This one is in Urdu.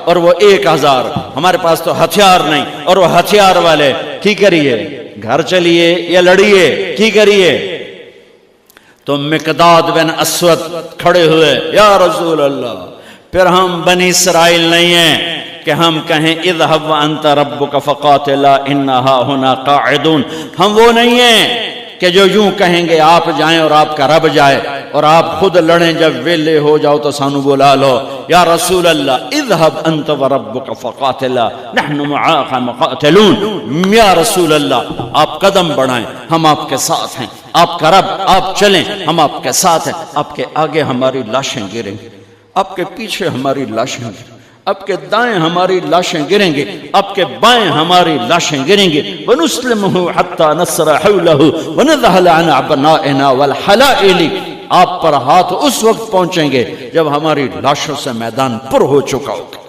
اور وہ 1000. ہمارے پاس تو ہتھیار نہیں اور وہ ہتھیار والے. کی کریے؟ گھر چلیے یا لڑیے؟ کی کریے؟ تو مقداد بن اسود کھڑے ہوئے، یا رسول اللہ. پھر ہم بنی اسرائیل نہیں ہیں کہ ہم کہیں اذهب وانت ربک فقاتلا انہا ہنا قاعدون. ہم وہ نہیں ہیں کہ جو یوں کہیں گے آپ جائیں اور آپ کا رب جائے اور آپ خود لڑیں، جب ویلے ہو جاؤ تو سانو بلا لو. یا رسول اللہ اذهب انت وربک فقاتلا نحن معاک مقاتلون. یا رسول اللہ آپ قدم بڑھائیں، ہم آپ کے ساتھ ہیں. آپ کا رب، آپ چلیں، ہم آپ کے ساتھ ہیں. آپ کے آگے ہماری لاشیں گریں گے، آپ کے پیچھے ہماری لاشیں گریں گے، آپ کے دائیں ہماری لاشیں گریں گے، آپ کے بائیں ہماری لاشیں گریں گے. وَنُسْلِمُهُ حَتَّى نَصْرَ حَوْلَهُ وَنَذْهَلَ عَنْ أَبْنَائِنَا وَالْحَلَائِلِ. آپ پر ہاتھ اس وقت پہنچیں گے جب ہماری لاشوں سے میدان پر ہو چکا ہوگا.